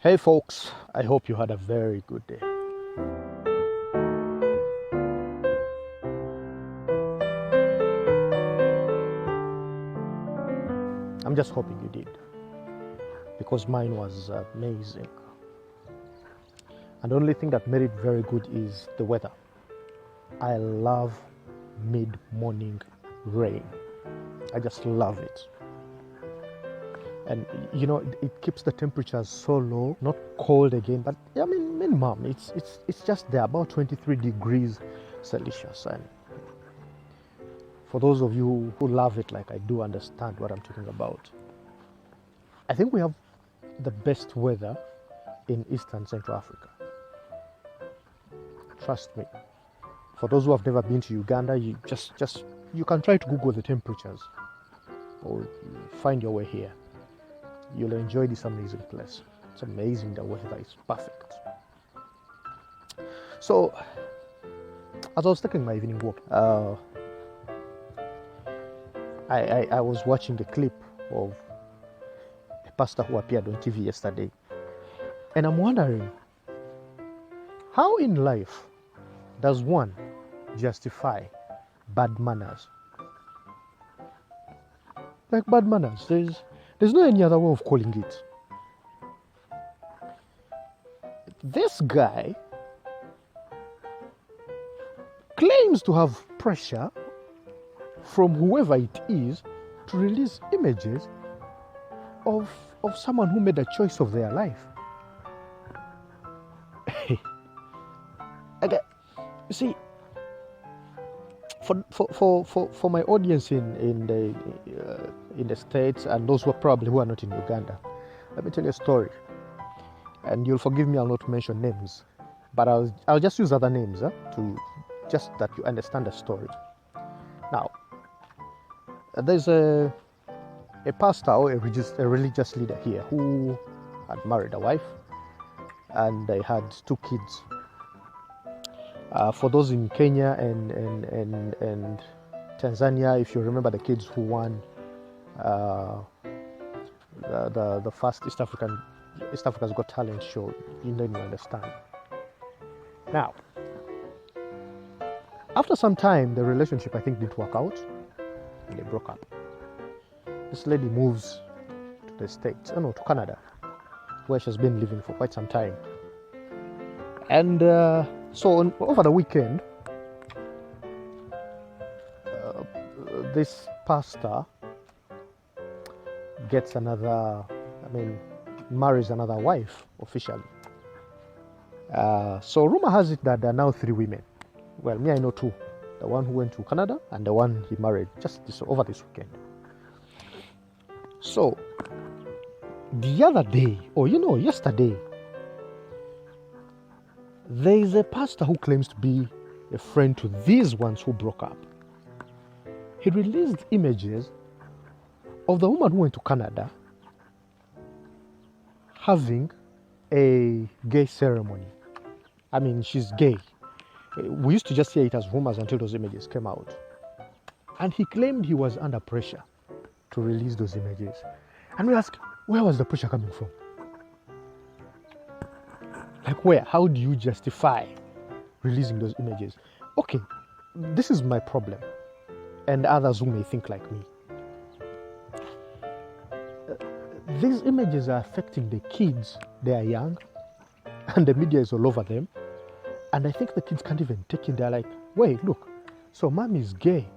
Hey folks, I hope you had a very good day. I'm just hoping you did, because mine was amazing. And the only thing that made it very good is the weather. I love mid-morning rain. I just love it. And you know, it keeps the temperatures so low, not cold again, but I mean minimum. It's just there, about 23 degrees Celsius. And for those of you who love it like I do, understand what I'm talking about. I think we have the best weather in Eastern Central Africa. Trust me. For those who have never been to Uganda, you you can try to Google the temperatures or find your way here. You'll enjoy this amazing place. It's amazing, the weather is perfect. So, as I was taking my evening walk, I was watching the clip of a pastor who appeared on TV yesterday, and I'm wondering, how in life does one justify bad manners? Like bad manners, there's no any other way of calling it. This guy claims to have pressure from whoever it is to release images of someone who made a choice of their life. Okay, you see, for my audience in the States and those who are not in Uganda, let me tell you a story. And you'll forgive me, I'll not mention names, but I'll just use other names to just that you understand the story. Now, there's a pastor or a religious leader here who had married a wife, and they had two kids. For those in Kenya and Tanzania, if you remember the kids who won the first East Africa's Got Talent show, you understand. Now, after some time, the relationship, I think, didn't work out, and they broke up. This lady moves to the States, to Canada, where she's been living for quite some time. And so over the weekend, this pastor marries another wife officially. So rumor has it that there are now 3 women. Well, me, I know 2. The one who went to Canada and the one he married just over this weekend. So the other day, yesterday, there is a pastor who claims to be a friend to these ones who broke up. He released images of the woman who went to Canada having a gay ceremony. I mean, she's gay. We used to just hear it as rumors until those images came out. And he claimed he was under pressure to release those images. And we asked, where was the pressure coming from? Like where? How do you justify releasing those images? Okay, this is my problem, and others who may think like me. These images are affecting the kids. They are young, and the media is all over them. And I think the kids can't even take it. They're like, wait, look, so mom is gay,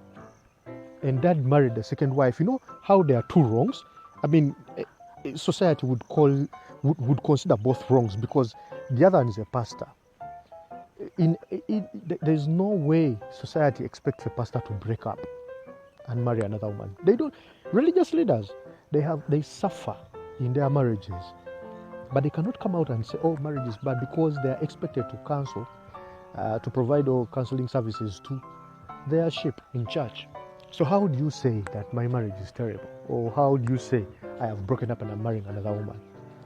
and dad married the second wife. You know how there are 2 wrongs? I mean, society would consider both wrongs because the other one is a pastor. There's no way society expects a pastor to break up and marry another woman. They don't. Religious leaders, they suffer in their marriages, but they cannot come out and say, oh, marriage is bad, because they are expected to counsel, to provide all counseling services to their sheep in church. So how do you say that my marriage is terrible? Or how do you say I have broken up and I'm marrying another woman?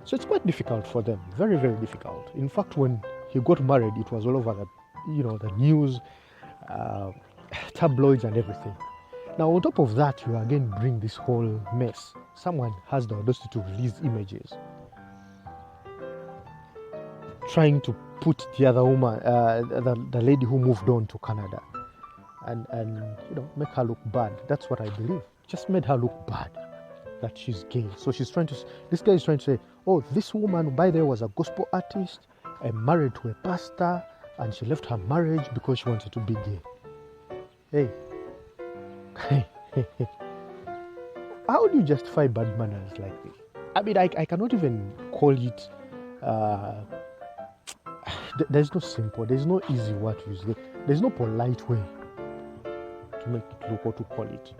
So it's quite difficult for them, very, very difficult. In fact, when he got married, it was all over the news, tabloids and everything. Now, on top of that, you again bring this whole mess. Someone has the audacity to release images. trying to put the other woman, the lady who moved on to Canada, and make her look bad. That's what I believe. Just made her look bad that she's gay. So this guy is trying to say, oh, this woman, by the way, was a gospel artist and married to a pastor, and she left her marriage because she wanted to be gay. Hey, how do you justify bad manners like this? I mean, I cannot even call it. There's no simple, there's no easy word to use. There's no polite way to make it look or to call it.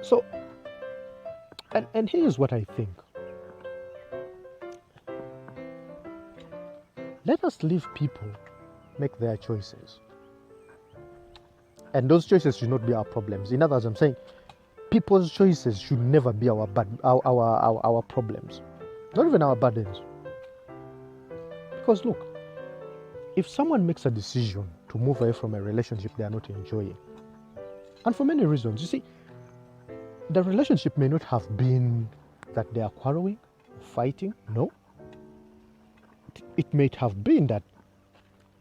So, and here's what I think. Let us leave people make their choices. And those choices should not be our problems. In other words, I'm saying people's choices should never be our problems. Not even our burdens. Because look, if someone makes a decision to move away from a relationship they are not enjoying, and for many reasons, you see, the relationship may not have been that they are quarreling or fighting. No. It may have been that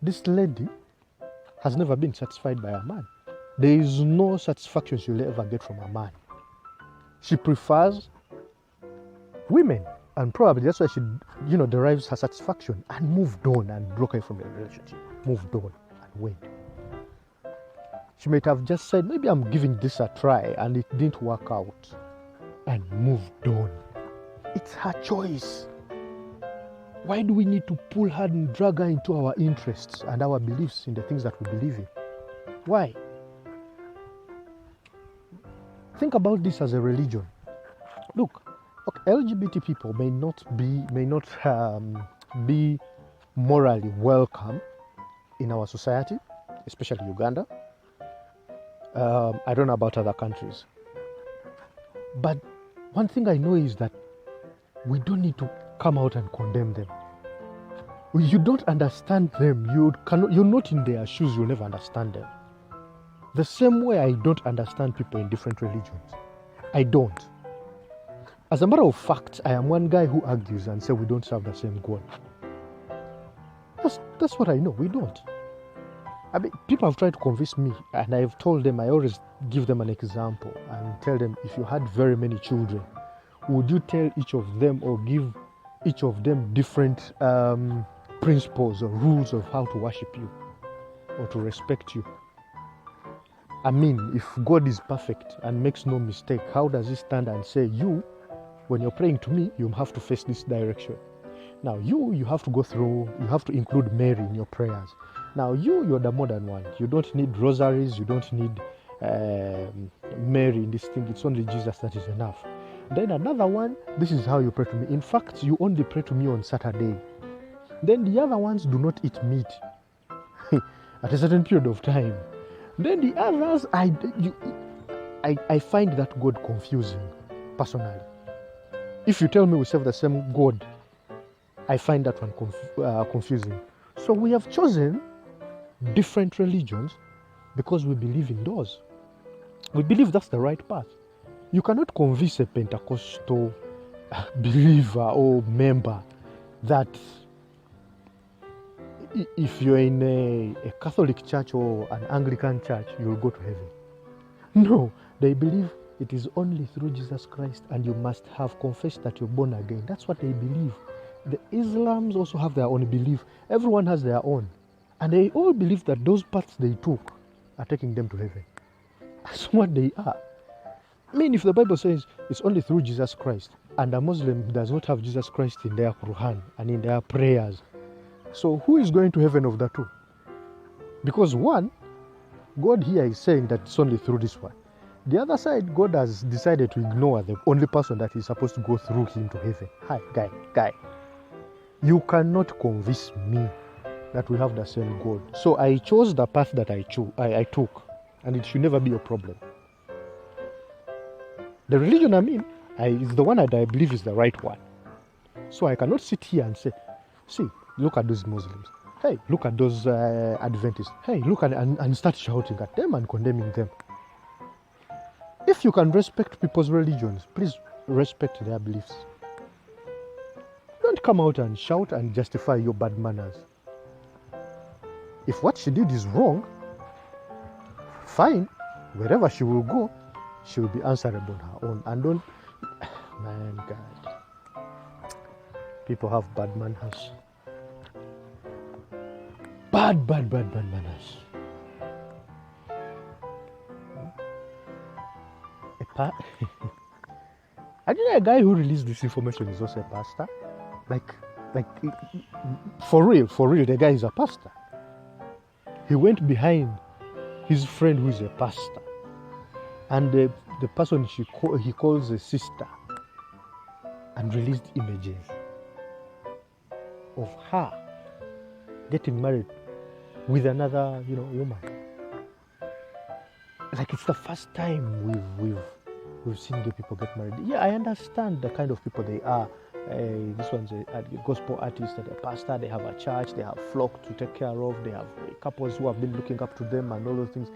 this lady has never been satisfied by a man. There is no satisfaction she'll ever get from a man. She prefers women, and probably that's why she, derives her satisfaction and moved on and broke away from the relationship. Moved on and went. She might have just said, maybe I'm giving this a try, and it didn't work out, and moved on. It's her choice. Why do we need to pull her and drag her into our interests and our beliefs in the things that we believe in? Why? Think about this as a religion. Look, LGBT people may not be morally welcome in our society, especially Uganda. I don't know about other countries. But one thing I know is that we don't need to come out and condemn them. You don't understand them. You're not in their shoes. You'll never understand them. The same way I don't understand people in different religions. I don't. As a matter of fact, I am one guy who argues and says we don't serve the same God. That's what I know. We don't. I mean, people have tried to convince me, and I've told them, I always give them an example and tell them, if you had very many children, would you tell each of them or give each of them different principles or rules of how to worship you or to respect you? I mean, if God is perfect and makes no mistake, how does he stand and say, you, when you're praying to me, you have to face this direction? Now you have to go through, you have to include Mary in your prayers. Now you're the modern one. You don't need rosaries, you don't need Mary in this thing. It's only Jesus that is enough. Then another one, this is how you pray to me. In fact, you only pray to me on Saturday. Then the other ones do not eat meat at a certain period of time. Then the others, I find that God confusing, personally. If you tell me we serve the same God, I find that one confusing. So we have chosen different religions because we believe in those. We believe that's the right path. You cannot convince a Pentecostal believer or member that if you're in a Catholic church or an Anglican church, you'll go to heaven. No, they believe it is only through Jesus Christ, and you must have confessed that you're born again. That's what they believe. The Islams also have their own belief. Everyone has their own. And they all believe that those paths they took are taking them to heaven. That's what they are. I mean, if the Bible says it's only through Jesus Christ, and a Muslim does not have Jesus Christ in their Quran and in their prayers, so who is going to heaven of the two? Because one, God here is saying that it's only through this one. The other side, God has decided to ignore the only person that is supposed to go through him to heaven. Hi, guy. You cannot convince me that we have the same God. So I chose the path that I took, and it should never be a problem. The religion is the one that I believe is the right one. So I cannot sit here and say, see, look at those Muslims. Hey, look at those Adventists. Hey, look at and start shouting at them and condemning them. If you can respect people's religions, please respect their beliefs. don't come out and shout and justify your bad manners. If what she did is wrong, fine. Wherever she will go, she will be answerable on her own. And don't, man, God. People have bad manners. Bad manners. I think a guy who released this information is also a pastor. Like, for real, the guy is a pastor. He went behind his friend who is a pastor. And the person he calls a sister, and released images of her getting married with another, woman. Like, it's the first time we've seen gay people get married. Yeah, I understand the kind of people they are. This one's a gospel artist and a pastor. They have a church. They have flock to take care of. They have couples who have been looking up to them and all those things.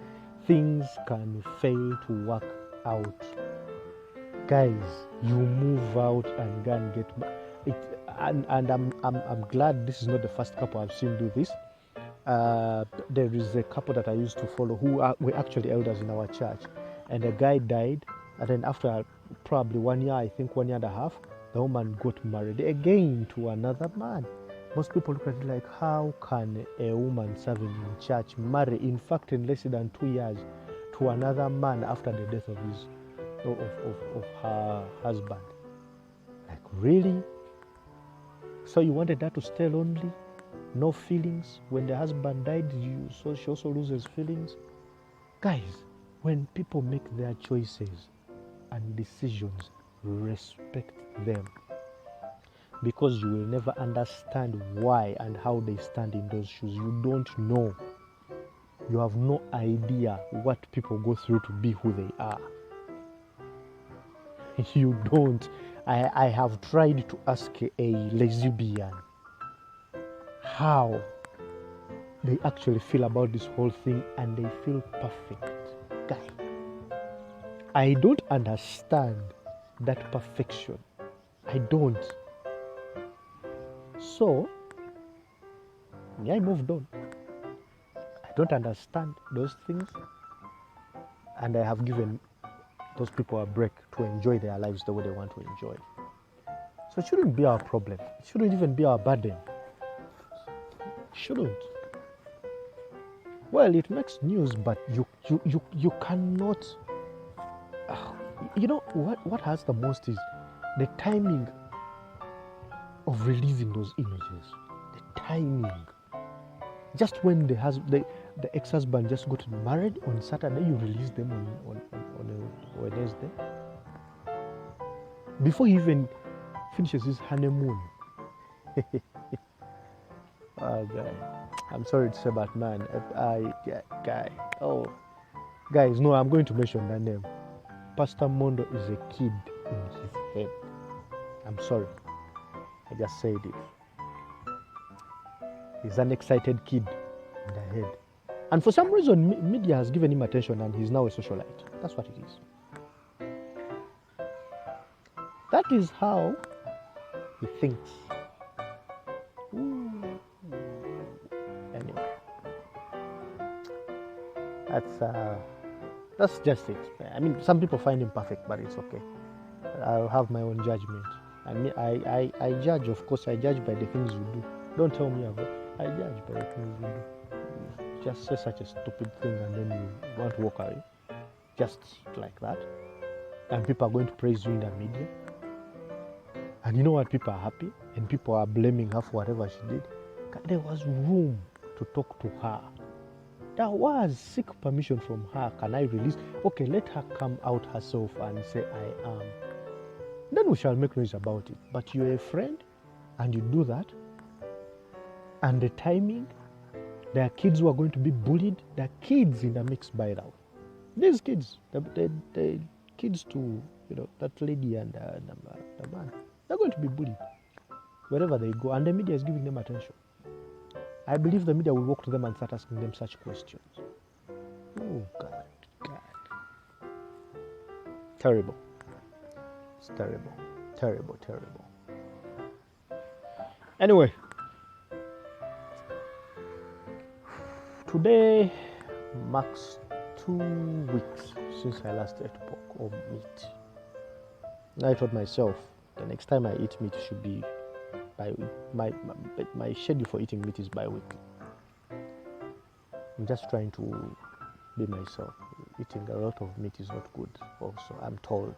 Things can fail to work out. Guys, you move out and go and get it. And I'm glad this is not the first couple I've seen do this. There is a couple that I used to follow who were actually elders in our church, and the guy died, and then after probably 1 year, I think 1 year and a half, the woman got married again to another man. Most people look at it like, how can a woman serving in church marry, in fact, in less than 2 years, to another man after the death of her husband? Like, really? So you wanted her to stay lonely? No feelings? When the husband died, so she also loses feelings? Guys, when people make their choices and decisions, respect them. Because you will never understand why and how they stand in those shoes. You don't know. You have no idea what people go through to be who they are. You don't. I have tried to ask a lesbian how they actually feel about this whole thing, and they feel perfect. Guy, I don't understand that perfection. I don't. So, I moved on. I don't understand those things, and I have given those people a break to enjoy their lives the way they want to enjoy. So it shouldn't be our problem. It shouldn't even be our burden. It shouldn't. Well, it makes news, but you cannot. You know what has the most is the timing of releasing those images. The timing. Just when the ex-husband just got married on Saturday, you release them on a Wednesday. Before he even finishes his honeymoon. Oh, guy. I'm sorry to say, but man, guys, no, I'm going to mention that name. Pastor Mondo is a kid in his head. I'm sorry. I just said it. He's an excited kid in the head. And for some reason, media has given him attention, and he's now a socialite. That's what it is. That is how he thinks. Ooh. Anyway, that's just it. I mean, some people find him perfect, but it's okay. I'll have my own judgment. I judge, of course. I judge by the things you do. Don't tell me about. I judge by the things you do. Just say such a stupid thing, and then you want to walk away, just like that. And people are going to praise you in the media. And you know what? People are happy, and people are blaming her for whatever she did. There was room to talk to her. There was. Seek permission from her. Can I release? Okay, let her come out herself and say, I am. Then we shall make noise about it. But you're a friend, and you do that. And the timing, there are kids who are going to be bullied. There are kids in the mix by now. These kids, the kids to, that lady and the man, they're going to be bullied wherever they go. And the media is giving them attention. I believe the media will walk to them and start asking them such questions. Oh, God. Terrible. It's terrible. Anyway, today marks 2 weeks since I last ate pork or meat. And I told myself the next time I eat meat should be my schedule for eating meat is bi-weekly. I'm just trying to be myself. Eating a lot of meat is not good also, I'm told.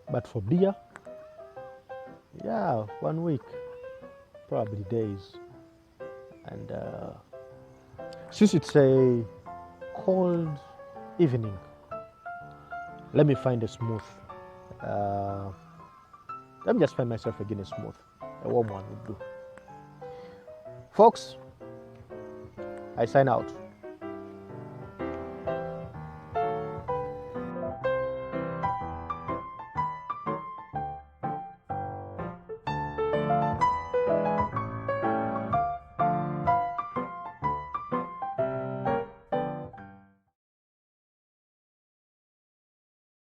But for beer, yeah, 1 week, probably days. And since it's a cold evening, let me find a smooth. Let me just find myself again a smooth. A warm one would do. Folks, I sign out.